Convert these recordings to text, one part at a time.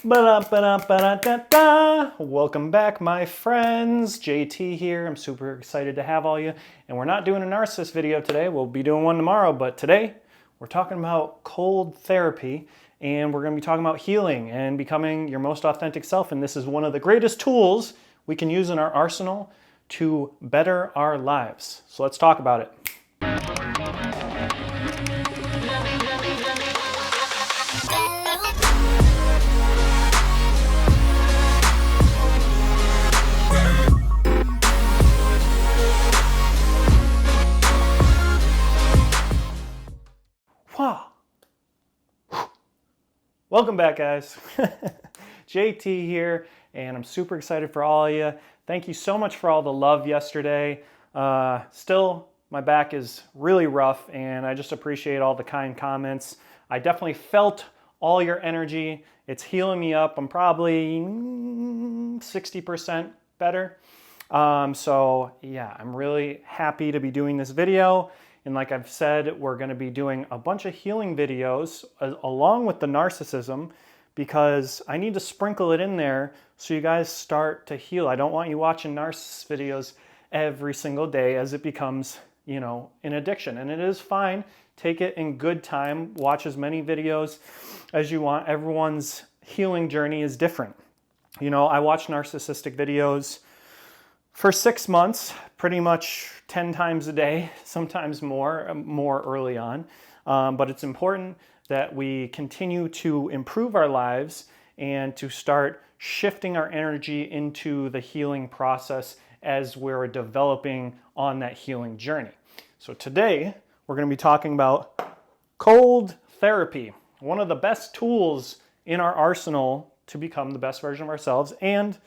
Ba-da-ba-da-ba-da-da-da. Welcome back, my friends. JT here. I'm super excited to have all you. And we're not doing a narcissist video today. We'll be doing one tomorrow. But today, we're talking about cold therapy. And we're going to be talking about healing and becoming your most authentic self. And this is one of the greatest tools we can use in our arsenal to better our lives. So let's talk about it. Welcome back, guys. JT here, and I'm super excited for all of you. Thank you so much for all the love yesterday. Still, my back is really rough, and I just appreciate all the kind comments. I definitely felt all your energy. It's healing me up. I'm probably 60% better. So yeah, I'm really happy to be doing this video. And like I've said, we're going to be doing a bunch of healing videos along with the narcissism, because I need to sprinkle it in there so you guys start to heal. I don't want you watching narcissist videos every single day as it becomes, an addiction. And it is fine. Take it in good time. Watch as many videos as you want. Everyone's healing journey is different. I watch narcissistic videos for 6 months, pretty much 10 times a day, sometimes more early on. But it's important that we continue to improve our lives and to start shifting our energy into the healing process as we're developing on that healing journey. So today, we're going to be talking about cold therapy, one of the best tools in our arsenal to become the best version of ourselves. And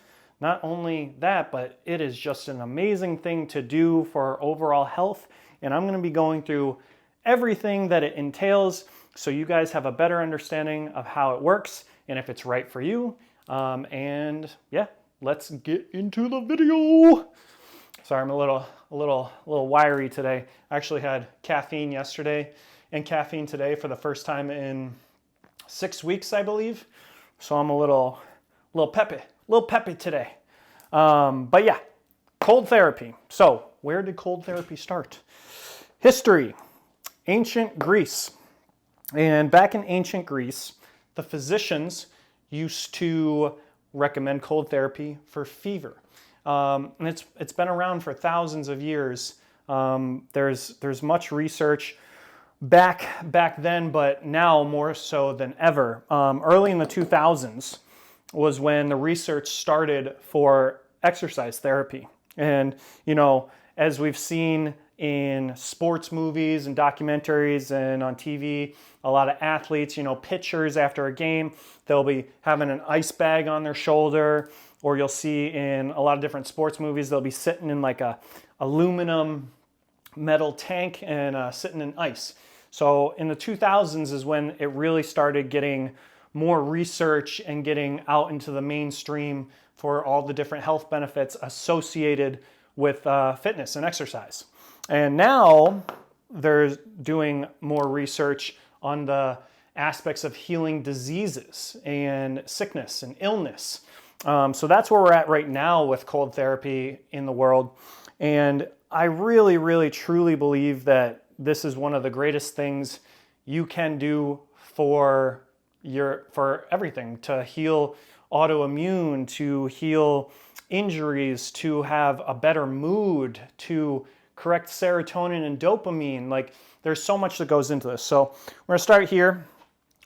not only that, but it is just an amazing thing to do for our overall health. And I'm going to be going through everything that it entails so you guys have a better understanding of how it works and if it's right for you. And yeah, let's get into the video. Sorry, I'm a little wiry today. I actually had caffeine yesterday and caffeine today for the first time in 6 weeks, I believe. So I'm a little peppy today. But yeah, cold therapy. So where did cold therapy start? History, ancient Greece. And back in ancient Greece, the physicians used to recommend cold therapy for fever. And it's been around for thousands of years. There's much research back then, but now more so than ever. Early in the 2000s was when the research started for exercise therapy. And, as we've seen in sports movies and documentaries and on TV, a lot of athletes, pitchers after a game, they'll be having an ice bag on their shoulder, or you'll see in a lot of different sports movies, they'll be sitting in like a aluminum metal tank and sitting in ice. So in the 2000s is when it really started getting more research and getting out into the mainstream for all the different health benefits associated with fitness and exercise. And now they're doing more research on the aspects of healing diseases and sickness and illness. So that's where we're at right now with cold therapy in the world. And I really, really, truly believe that this is one of the greatest things you can do for everything, to heal autoimmune, to heal injuries, to have a better mood, to correct serotonin and dopamine. Like, there's so much that goes into this. So we're gonna start here.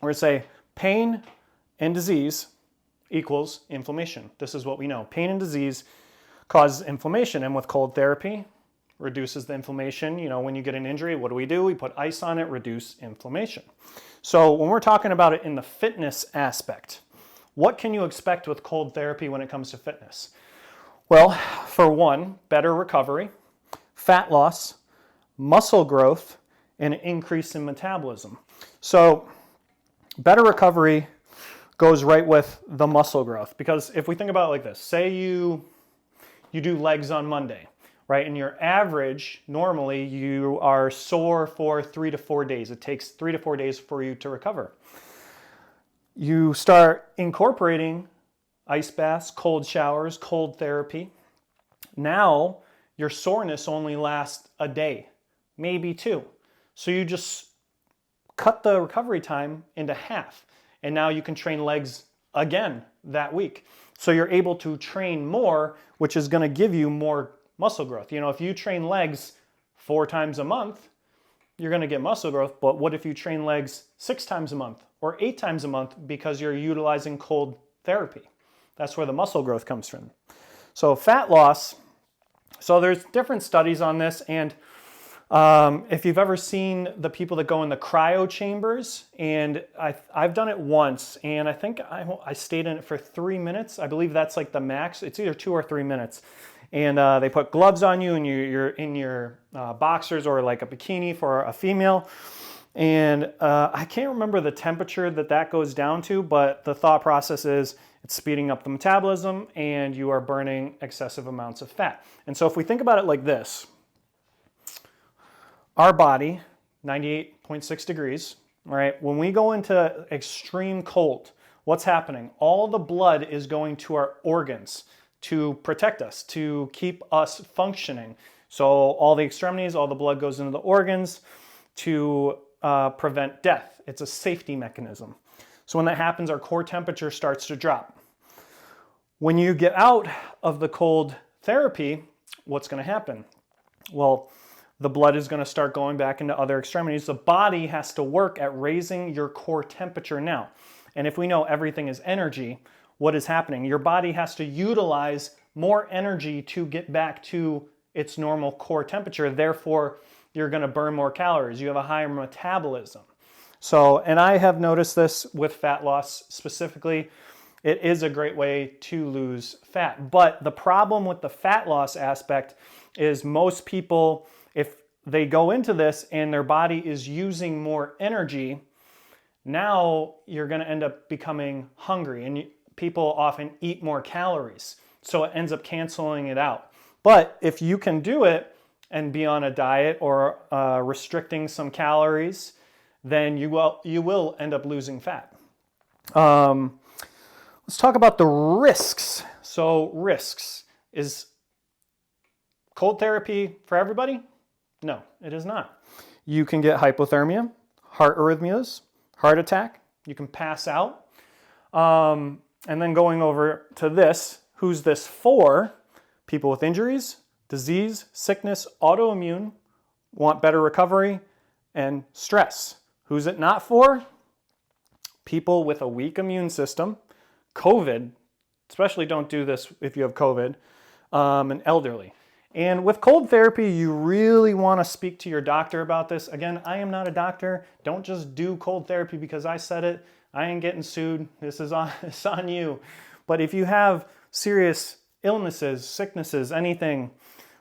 We're gonna say pain and disease equals inflammation. This is what we know. Pain and disease causes inflammation, and with cold therapy, reduces the inflammation. When you get an injury, what do? We put ice on it, reduce inflammation. So when we're talking about it in the fitness aspect, what can you expect with cold therapy when it comes to fitness? Well, for one, better recovery, fat loss, muscle growth, and an increase in metabolism. So better recovery goes right with the muscle growth, because if we think about it like this, say you do legs on Monday, right? And your average, normally you are sore for 3 to 4 days. It takes 3 to 4 days for you to recover. You start incorporating ice baths, cold showers, cold therapy. Now your soreness only lasts a day, maybe 2. So you just cut the recovery time into half. And now you can train legs again that week. So you're able to train more, which is going to give you more muscle growth. You know, if you train legs 4 times a month, you're going to get muscle growth. But what if you train legs 6 times a month or 8 times a month because you're utilizing cold therapy? That's where the muscle growth comes from. So fat loss, so there's different studies on this, and if you've ever seen the people that go in the cryo chambers, and I've done it once, and I think I stayed in it for 3 minutes. I believe that's like the max. It's either 2 or 3 minutes. And they put gloves on you, and you're in your boxers or like a bikini for a female. And I can't remember the temperature that goes down to, but the thought process is it's speeding up the metabolism and you are burning excessive amounts of fat. And so if we think about it like this, our body, 98.6 degrees, right? When we go into extreme cold, what's happening? All the blood is going to our organs to protect us, to keep us functioning. So all the extremities, all the blood goes into the organs to prevent death. It's a safety mechanism. So when that happens, our core temperature starts to drop. When you get out of the cold therapy, what's going to happen? Well, the blood is going to start going back into other extremities. The body has to work at raising your core temperature now. And if we know everything is energy, what is happening? Your body has to utilize more energy to get back to its normal core temperature. Therefore, you're going to burn more calories. You have a higher metabolism. So, and I have noticed this with fat loss specifically. It is a great way to lose fat. But the problem with the fat loss aspect is most people, if they go into this and their body is using more energy, now you're going to end up becoming hungry, and people often eat more calories. So it ends up canceling it out. But if you can do it and be on a diet or restricting some calories, then you will end up losing fat. Let's talk about the risks. So risks, is cold therapy for everybody? No, it is not. You can get hypothermia, heart arrhythmias, heart attack. You can pass out. And then going over to this, who's this for? People with injuries, disease, sickness, autoimmune, want better recovery, and stress. Who's it not for? People with a weak immune system, COVID, especially don't do this if you have COVID, and elderly. And with cold therapy, you really want to speak to your doctor about this. Again, I am not a doctor. Don't just do cold therapy because I said it. I ain't getting sued. This is on you. But if you have serious illnesses, sicknesses, anything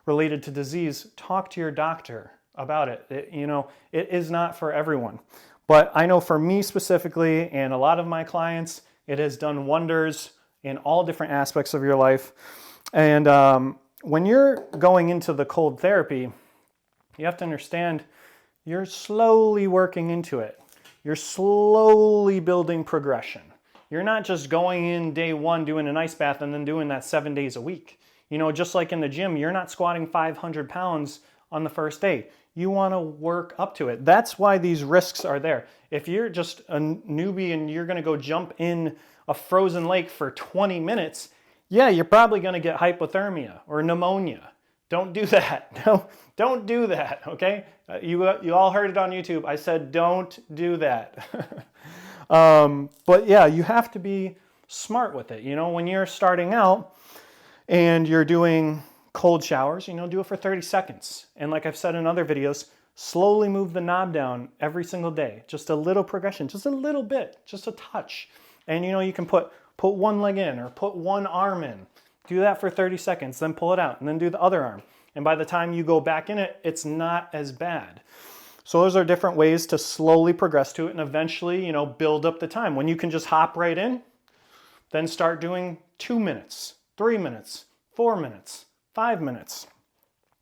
related to disease, talk to your doctor about it. It is not for everyone. But I know for me specifically, and a lot of my clients, it has done wonders in all different aspects of your life. And when you're going into the cold therapy, you have to understand you're slowly working into it. You're slowly building progression. You're not just going in day one, doing an ice bath, and then doing that 7 days a week. Just like in the gym, you're not squatting 500 pounds on the first day. You want to work up to it. That's why these risks are there. If you're just a newbie and you're going to go jump in a frozen lake for 20 minutes, yeah, you're probably going to get hypothermia or pneumonia. Don't do that. No, don't do that, okay? You all heard it on YouTube. I said don't do that. But yeah, you have to be smart with it. When you're starting out and you're doing cold showers, do it for 30 seconds. And like I've said in other videos, slowly move the knob down every single day. Just a little progression, just a little bit, just a touch. And you can put one leg in or put one arm in. Do that for 30 seconds, then pull it out, and then do the other arm. And by the time you go back in it, it's not as bad. So those are different ways to slowly progress to it and eventually, build up the time. When you can just hop right in, then start doing 2 minutes, 3 minutes, 4 minutes, 5 minutes.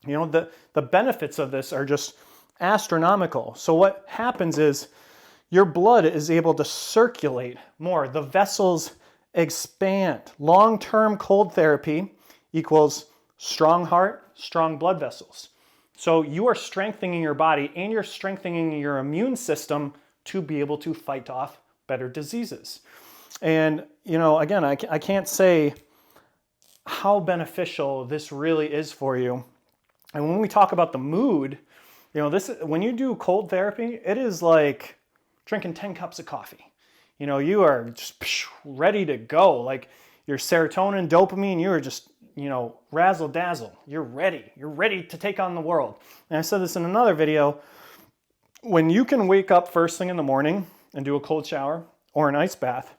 The benefits of this are just astronomical. So what happens is your blood is able to circulate more. The vessels expand. Long-term cold therapy equals strong heart, strong blood vessels. So you are strengthening your body and you're strengthening your immune system to be able to fight off better diseases. And, you know, again, I can't say how beneficial this really is for you. And when we talk about the mood, you know, when you do cold therapy, it is like drinking 10 cups of coffee. You know, you are just ready to go. Like your serotonin, dopamine, you are just, you know, razzle dazzle. You're ready. You're ready to take on the world. And I said this in another video. When you can wake up first thing in the morning and do a cold shower or an ice bath,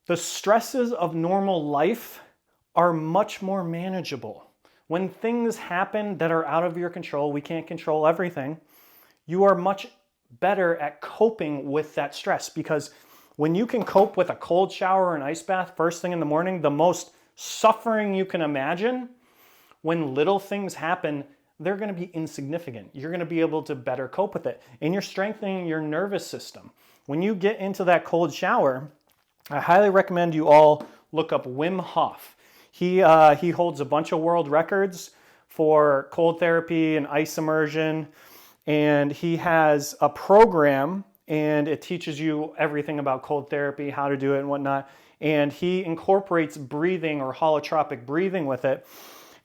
the stresses of normal life are much more manageable. When things happen that are out of your control, we can't control everything, you are much better at coping with that stress, because when you can cope with a cold shower or an ice bath first thing in the morning, the most suffering you can imagine, when little things happen, they're going to be insignificant. You're going to be able to better cope with it, and you're strengthening your nervous system. When you get into that cold shower, I highly recommend you all look up Wim Hof. He holds a bunch of world records for cold therapy and ice immersion, and he has a program, and it teaches you everything about cold therapy, how to do it and whatnot, and he incorporates breathing or holotropic breathing with it.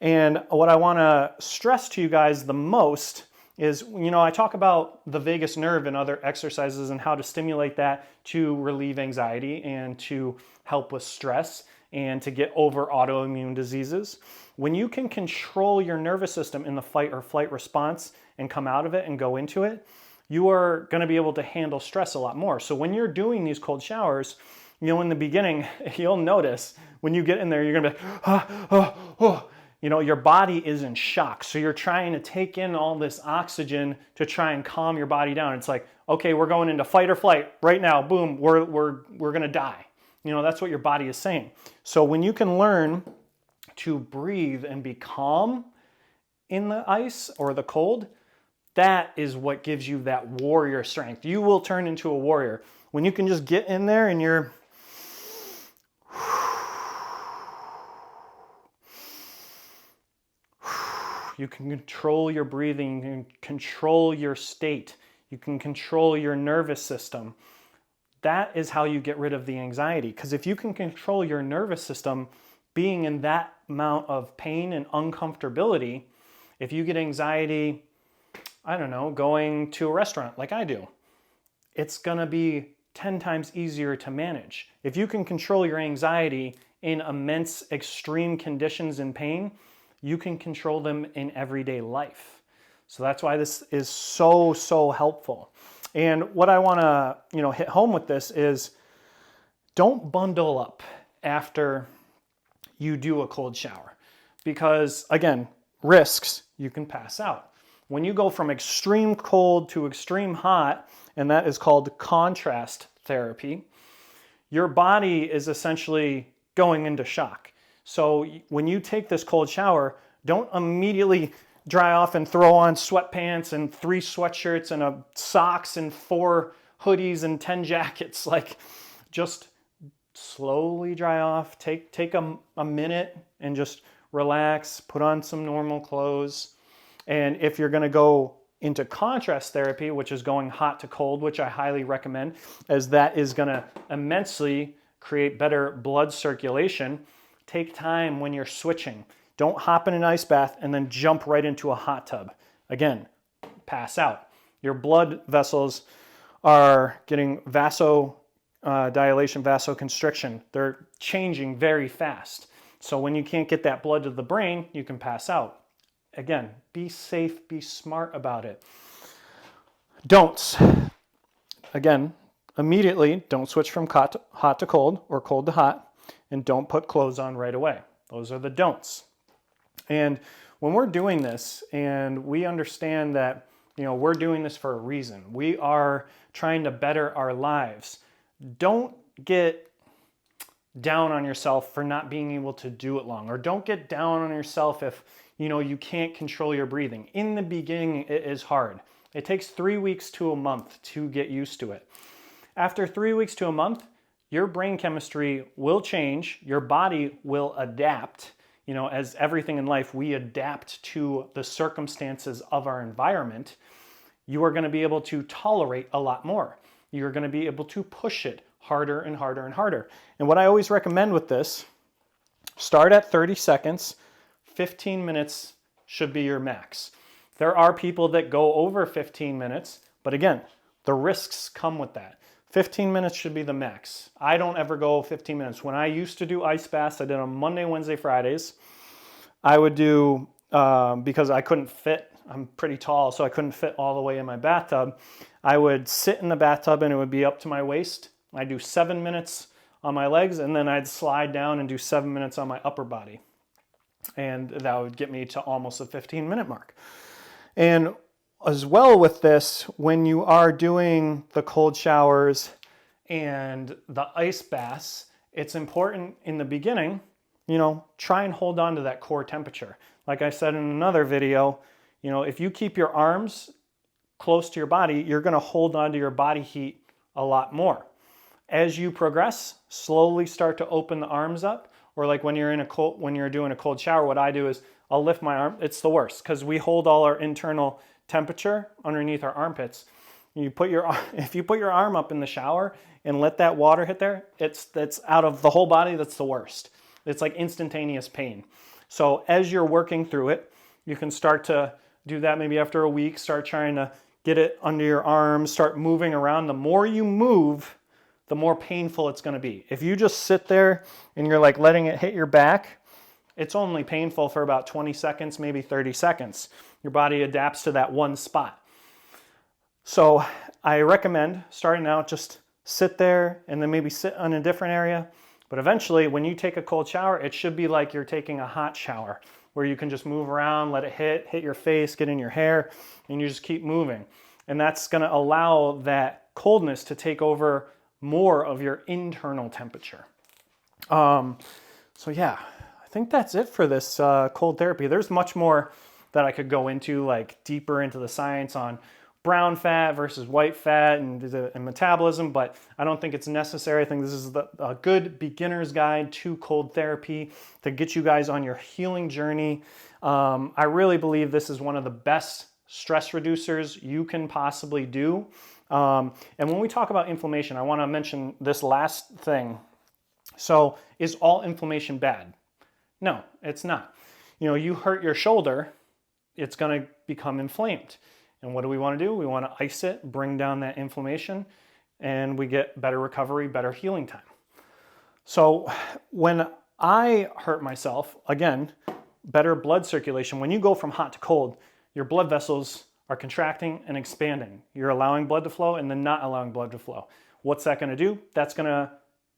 And what I want to stress to you guys the most is, you know, I talk about the vagus nerve and other exercises and how to stimulate that to relieve anxiety and to help with stress and to get over autoimmune diseases. When you can control your nervous system in the fight or flight response and come out of it and go into it, you are going to be able to handle stress a lot more. So when you're doing these cold showers, you know, in the beginning, you'll notice when you get in there, you're going to be like, you know, your body is in shock. So you're trying to take in all this oxygen to try and calm your body down. It's like, okay, we're going into fight or flight right now. Boom, we're going to die. You know, that's what your body is saying. So when you can learn to breathe and be calm in the ice or the cold, that is what gives you that warrior strength. You will turn into a warrior. When you can just get in there and you're you can control your breathing, you can control your state, you can control your nervous system. That is how you get rid of the anxiety. Because if you can control your nervous system, being in that amount of pain and uncomfortability, if you get anxiety, I don't know, going to a restaurant like I do, it's gonna be 10 times easier to manage. If you can control your anxiety in immense extreme conditions and pain, you can control them in everyday life. So that's why this is so, so helpful. And what I want to, you know, hit home with this is, don't bundle up after you do a cold shower, because again, risks, you can pass out. When you go from extreme cold to extreme hot, and that is called contrast therapy, your body is essentially going into shock. So when you take this cold shower, don't immediately dry off and throw on sweatpants and 3 sweatshirts and socks and 4 hoodies and 10 jackets. Like, just slowly dry off. Take a minute and just relax, put on some normal clothes. And if you're going to go into contrast therapy, which is going hot to cold, which I highly recommend, as that is going to immensely create better blood circulation, take time when you're switching. Don't hop in an ice bath and then jump right into a hot tub. Again, pass out. Your blood vessels are getting vasodilation, vasoconstriction. They're changing very fast. So when you can't get that blood to the brain, you can pass out. Again, be safe, be smart about it. Don'ts. Again, immediately don't switch from hot to cold or cold to hot, and don't put clothes on right away. Those are the don'ts. And when we're doing this and we understand that, you know, we're doing this for a reason, we are trying to better our lives, don't get down on yourself for not being able to do it long, or don't get down on yourself if, you know, you can't control your breathing. In the beginning, it is hard. It takes 3 weeks to a month to get used to it. After 3 weeks to a month, your brain chemistry will change, your body will adapt. You know, as everything in life, we adapt to the circumstances of our environment. You are going to be able to tolerate a lot more. You're going to be able to push it harder and harder and harder. And what I always recommend with this, start at 30 seconds, 15 minutes should be your max. There are people that go over 15 minutes, but again, the risks come with that. 15 minutes should be the max. I don't ever go 15 minutes. When I used to do ice baths, I did on Monday, Wednesday, Fridays. I would do, because I couldn't fit, I'm pretty tall, so I couldn't fit all the way in my bathtub. I would sit in the bathtub and it would be up to my waist. I'd do 7 minutes on my legs, and then I'd slide down and do 7 minutes on my upper body. And that would get me to almost a 15-minute mark. And as well with this, when you are doing the cold showers and the ice baths, it's important in the beginning, you know, try and hold on to that core temperature. Like I said in another video, you know, if you keep your arms close to your body, you're going to hold on to your body heat a lot more. As you progress, slowly start to open the arms up, or like when you're doing a cold shower, what I do is I'll lift my arm. It's the worst because we hold all our internal temperature underneath our armpits. If you put your arm up in the shower and let that water hit there, that's out of the whole body, that's the worst. It's like instantaneous pain. So as you're working through it, you can start to do that maybe after a week, start trying to get it under your arms, start moving around. The more you move, the more painful it's going to be. If you just sit there and you're like letting it hit your back, it's only painful for about 20 seconds, maybe 30 seconds. Your body adapts to that one spot. So I recommend starting out, just sit there and then maybe sit on a different area. But eventually, when you take a cold shower, it should be like you're taking a hot shower, where you can just move around, let it hit your face, get in your hair, and you just keep moving. And that's going to allow that coldness to take over more of your internal temperature. So yeah, I think that's it for this cold therapy. There's much more that I could go into, like deeper into the science on brown fat versus white fat and metabolism, but I don't think it's necessary. I think this is a good beginner's guide to cold therapy to get you guys on your healing journey. I really believe this is one of the best stress reducers you can possibly do. And when we talk about inflammation, I want to mention this last thing. So is all inflammation bad? No, it's not. You know, you hurt your shoulder, it's going to become inflamed. And what do we want to do? We want to ice it, bring down that inflammation, and we get better recovery, better healing time. So when I hurt myself, again, better blood circulation. When you go from hot to cold, your blood vessels are contracting and expanding. You're allowing blood to flow and then not allowing blood to flow. What's that going to do? That's going to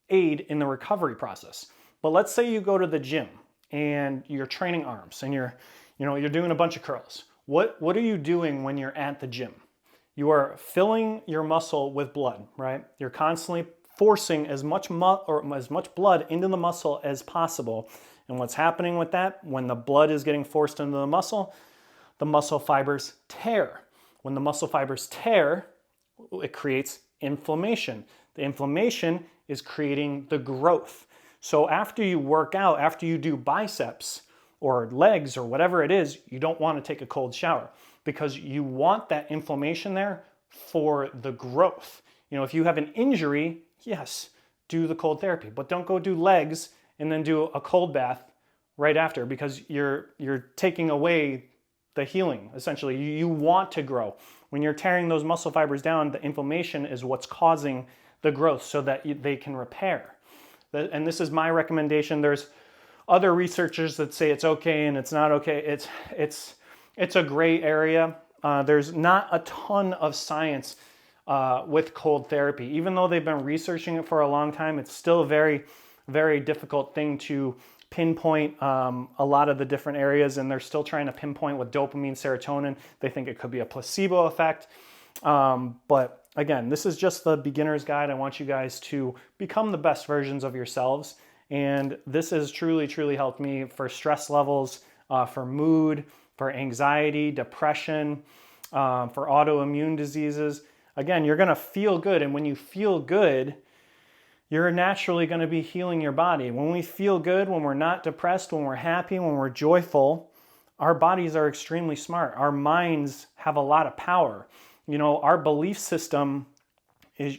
aid in the recovery process. But let's say you go to the gym and you're training arms and you're doing a bunch of curls. What are you doing when you're at the gym? You are filling your muscle with blood, right? You're constantly forcing as much blood into the muscle as possible. And what's happening with that? When the blood is getting forced into the muscle fibers tear. When the muscle fibers tear, it creates inflammation. The inflammation is creating the growth. So after you work out, after you do biceps or legs or whatever it is, you don't want to take a cold shower because you want that inflammation there for the growth. You know, if you have an injury, yes, do the cold therapy, but don't go do legs and then do a cold bath right after, because you're taking away the healing. Essentially, you want to grow. When you're tearing those muscle fibers down, the inflammation is what's causing the growth so that they can repair. And this is my recommendation. There's other researchers that say it's okay and it's not okay. It's a gray area. There's not a ton of science with cold therapy. Even though they've been researching it for a long time, it's still a very, very difficult thing to pinpoint a lot of the different areas, and they're still trying to pinpoint with dopamine, serotonin. They think it could be a placebo effect. But again, this is just the beginner's guide. I want you guys to become the best versions of yourselves. And this has truly, truly helped me for stress levels, for mood, for anxiety, depression, for autoimmune diseases. Again, you're going to feel good. And when you feel good, you're naturally going to be healing your body. When we feel good, when we're not depressed, when we're happy, when we're joyful, our bodies are extremely smart. Our minds have a lot of power. You know, our belief system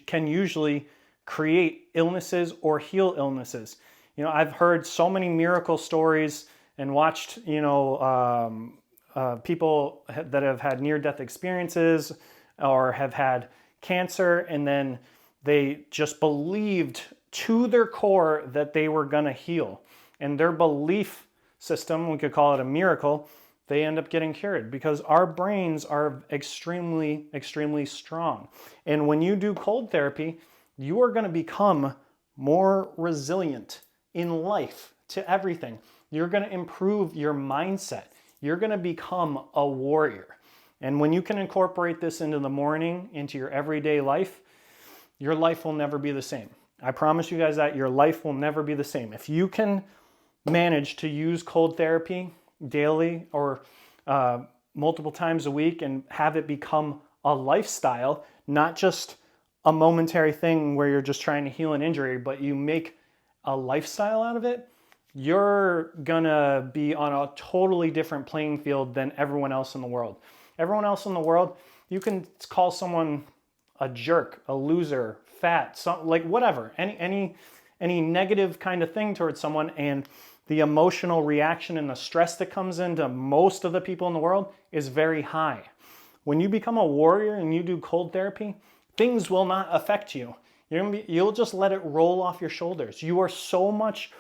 can usually create illnesses or heal illnesses. You know, I've heard so many miracle stories and watched, you know, people that have had near-death experiences or have had cancer, and then they just believed to their core that they were going to heal. And their belief system, we could call it a miracle, they end up getting cured because our brains are extremely, extremely strong. And when you do cold therapy, you are going to become more resilient in life to everything. You're going to improve your mindset. You're going to become a warrior. And when you can incorporate this into the morning, into your everyday life, your life will never be the same. I promise you guys that your life will never be the same. If you can manage to use cold therapy daily or multiple times a week and have it become a lifestyle, not just a momentary thing where you're just trying to heal an injury, but you make a lifestyle out of it, you're gonna be on a totally different playing field than everyone else in the world. Everyone else in the world, you can call someone a jerk, a loser, fat, like whatever, any negative kind of thing towards someone, and the emotional reaction and the stress that comes into most of the people in the world is very high. When you become a warrior and you do cold therapy, things will not affect you. You'll just let it roll off your shoulders. You are so much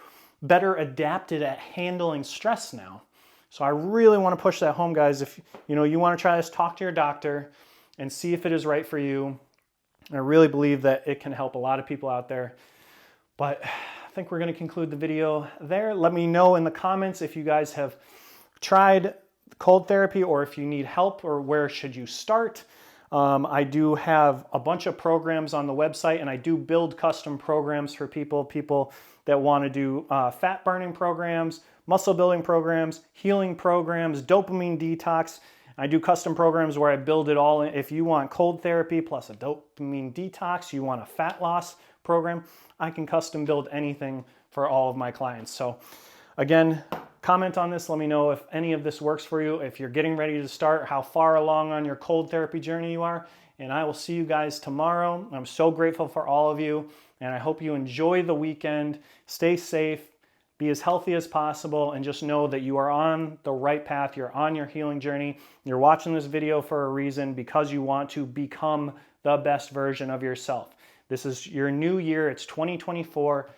better adapted at handling stress now. So I really want to push that home, guys. If you want to try this, talk to your doctor and see if it is right for you. And I really believe that it can help a lot of people out there. But I think we're going to conclude the video there. Let me know in the comments if you guys have tried cold therapy or if you need help or where should you start. I do have a bunch of programs on the website, and I do build custom programs for people that want to do fat burning programs, muscle building programs, healing programs, dopamine detox. I do custom programs where I build it all in. If you want cold therapy plus a dopamine detox, you want a fat loss program, I can custom build anything for all of my clients. So again, comment on this. Let me know if any of this works for you, if you're getting ready to start, how far along on your cold therapy journey you are. And I will see you guys tomorrow. I'm so grateful for all of you, and I hope you enjoy the weekend. Stay safe, be as healthy as possible, and just know that you are on the right path. You're on your healing journey. You're watching this video for a reason, because you want to become the best version of yourself. This is your new year. It's 2024.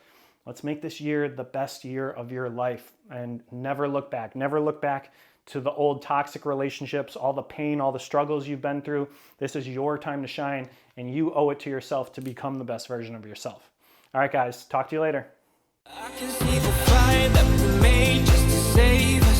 Let's make this year the best year of your life and never look back. Never look back to the old toxic relationships, all the pain, all the struggles you've been through. This is your time to shine, and you owe it to yourself to become the best version of yourself. All right, guys, talk to you later. I can see the fire that we made just to save